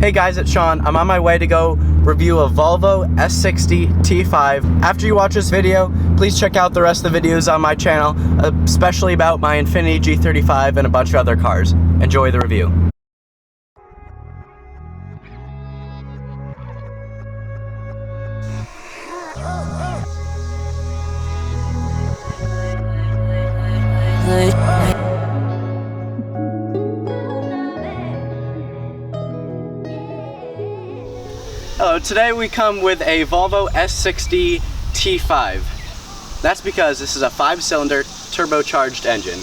Hey guys, it's Sean. I'm on my way to go review a Volvo S60 T5. After you watch this video, please check out the rest of the videos on my channel, especially about my Infiniti G35 and a bunch of other cars. Enjoy the review. Hello, today we come with a Volvo S60 T5. That's because this is a 5-cylinder turbocharged engine.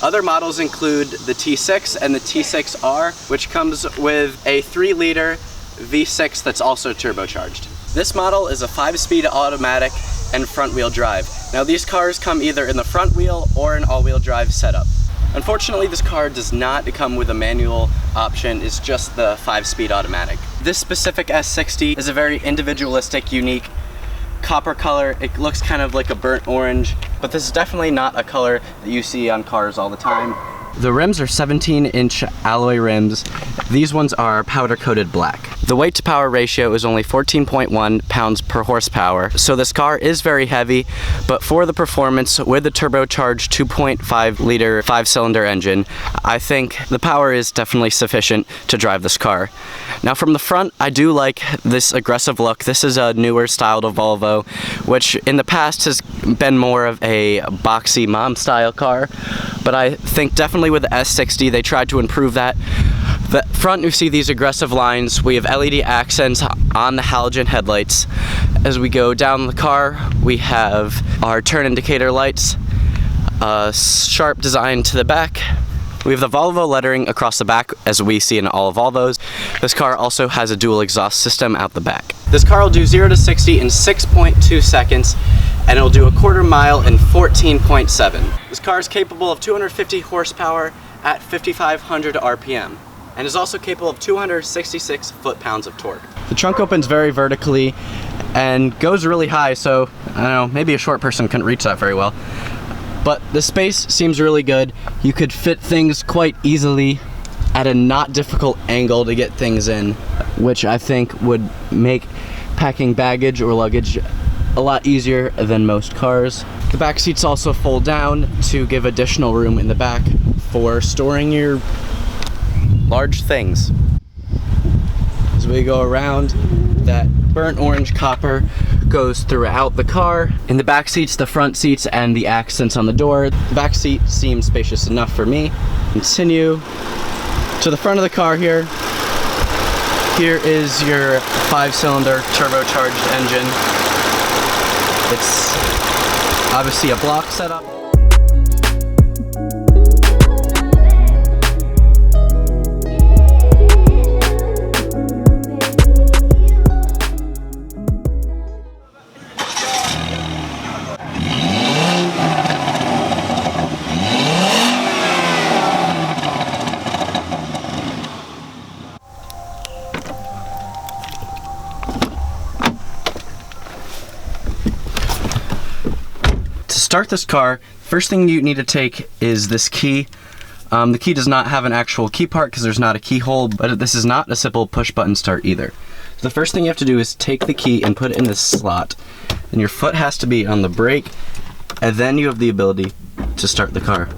Other models include the T6 and the T6R, which comes with a 3-liter V6 that's also turbocharged. This model is a 5-speed automatic and front-wheel drive. Now these cars come either in the front wheel or an all-wheel drive setup. Unfortunately, this car does not come with a manual option, it's just the 5-speed automatic. This specific S60 is a very individualistic, unique copper color. It looks kind of like a burnt orange, but this is definitely not a color that you see on cars all the time. The rims are 17-inch alloy rims. These ones are powder-coated black. The weight to power ratio is only 14.1 pounds per horsepower, so this car is very heavy, but for the performance with the turbocharged 2.5-liter 5-cylinder engine, I think the power is definitely sufficient to drive this car. Now from the front, I do like this aggressive look. This is a newer style of Volvo, which in the past has been more of a boxy mom-style car, but I think definitely with the S60 they tried to improve that. The front, you see these aggressive lines. We have LED accents on the halogen headlights. As we go down the car, we have our turn indicator lights, a sharp design to the back. We have the Volvo lettering across the back, as we see in all Volvos. This car also has a dual exhaust system out the back. This car will do 0 to 60 in 6.2 seconds, and it'll do a quarter mile in 14.7. This car is capable of 250 horsepower at 5,500 RPM, and is also capable of 266 foot-pounds of torque. The trunk opens very vertically and goes really high, so I don't know, maybe a short person couldn't reach that very well. But the space seems really good. You could fit things quite easily at a not difficult angle to get things in, which I think would make packing baggage or luggage a lot easier than most cars. The back seats also fold down to give additional room in the back for storing your large things. As we go around, that burnt orange copper goes throughout the car. In the back seats, the front seats, and the accents on the door. The back seat seems spacious enough for me. Continue to the front of the car here. Here is your 5-cylinder turbocharged engine. It's obviously a block setup. To start this car, first thing you need to take is this key. The key does not have an actual key part because there's not a keyhole, but this is not a simple push button start either. So the first thing you have to do is take the key and put it in this slot, and your foot has to be on the brake, and then you have the ability to start the car.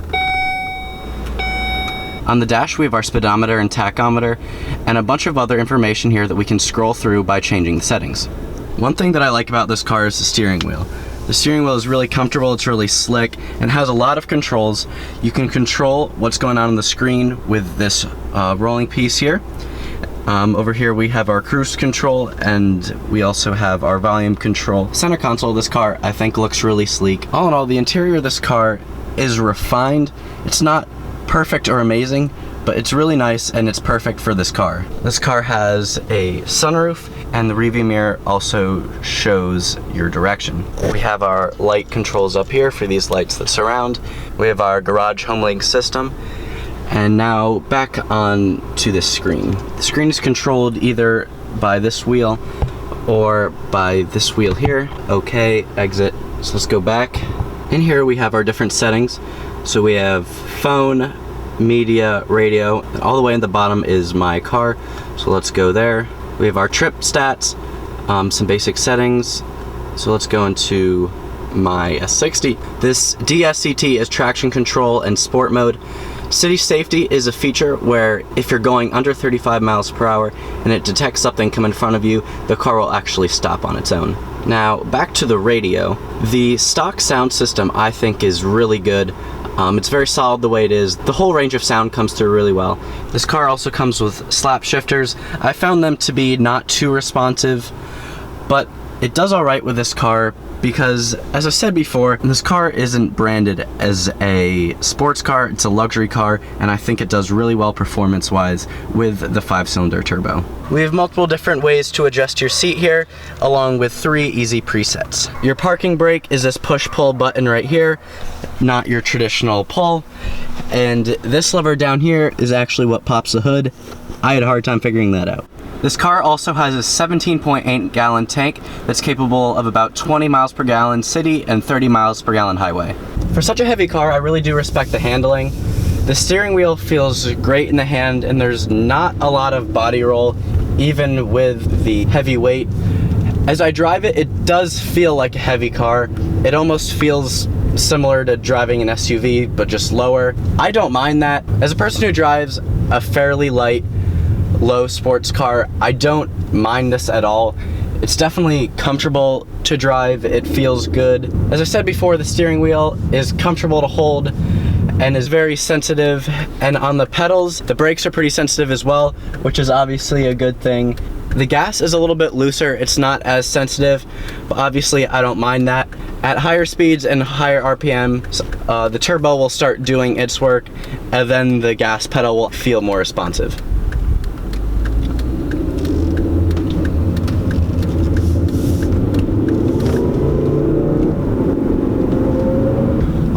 On the dash we have our speedometer and tachometer, and a bunch of other information here that we can scroll through by changing the settings. One thing that I like about this car is the steering wheel. The steering wheel is really comfortable, it's really slick, and has a lot of controls. You can control what's going on the screen with this rolling piece here. Over here we have our cruise control, and we also have our volume control. Center console of this car I think looks really sleek. All in all, the interior of this car is refined. It's not perfect or amazing, but it's really nice and it's perfect for this car. This car has a sunroof, and the rearview mirror also shows your direction. We have our light controls up here for these lights that surround. We have our garage home link system, and now back on to this screen. The screen is controlled either by this wheel or by this wheel here. Okay, exit. So let's go back. In here we have our different settings. So we have phone, media, radio, and all the way in the bottom is my car. So let's go there. We have our trip stats, some basic settings. So let's go into my S60. This DSCT is traction control and sport mode. City safety is a feature where if you're going under 35 miles per hour and it detects something come in front of you, the car will actually stop on its own. Now, back to the radio. The stock sound system I think is really good. It's very solid the way it is. The whole range of sound comes through really well. This car also comes with slap shifters. I found them to be not too responsive, but it does alright with this car because, as I said before, this car isn't branded as a sports car, it's a luxury car, and I think it does really well performance-wise with the 5-cylinder turbo. We have multiple different ways to adjust your seat here, along with 3 easy presets. Your parking brake is this push-pull button right here, not your traditional pull, and this lever down here is actually what pops the hood. I had a hard time figuring that out. This car also has a 17.8 gallon tank that's capable of about 20 miles per gallon city and 30 miles per gallon highway. For such a heavy car, I really do respect the handling. The steering wheel feels great in the hand and there's not a lot of body roll even with the heavy weight. As I drive it, it does feel like a heavy car. It almost feels similar to driving an SUV, but just lower. I don't mind that. As a person who drives a fairly light, low sports car, I don't mind this at all. It's definitely comfortable to drive, it feels good. As I said before, the steering wheel is comfortable to hold and is very sensitive, and on the pedals, the brakes are pretty sensitive as well, which is obviously a good thing. The gas is a little bit looser, it's not as sensitive, but obviously I don't mind that. At higher speeds and higher RPM, the turbo will start doing its work, and then the gas pedal will feel more responsive.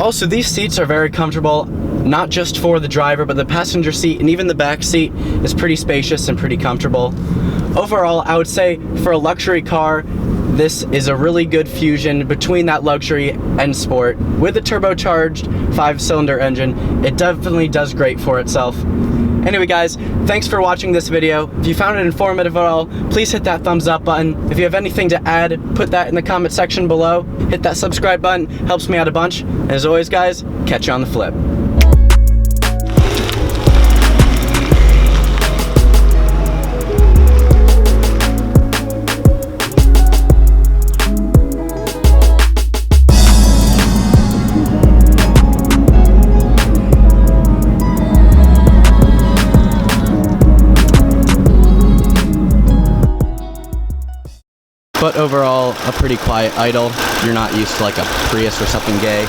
Also, these seats are very comfortable, not just for the driver, but the passenger seat and even the back seat is pretty spacious and pretty comfortable. Overall, I would say for a luxury car, this is a really good fusion between that luxury and sport. With a turbocharged 5-cylinder engine, it definitely does great for itself. Anyway guys, thanks for watching this video. If you found it informative at all, please hit that thumbs up button. If you have anything to add, put that in the comment section below. Hit that subscribe button, helps me out a bunch. And as always guys, catch you on the flip. But overall, a pretty quiet idle. You're not used to like a Prius or something gay.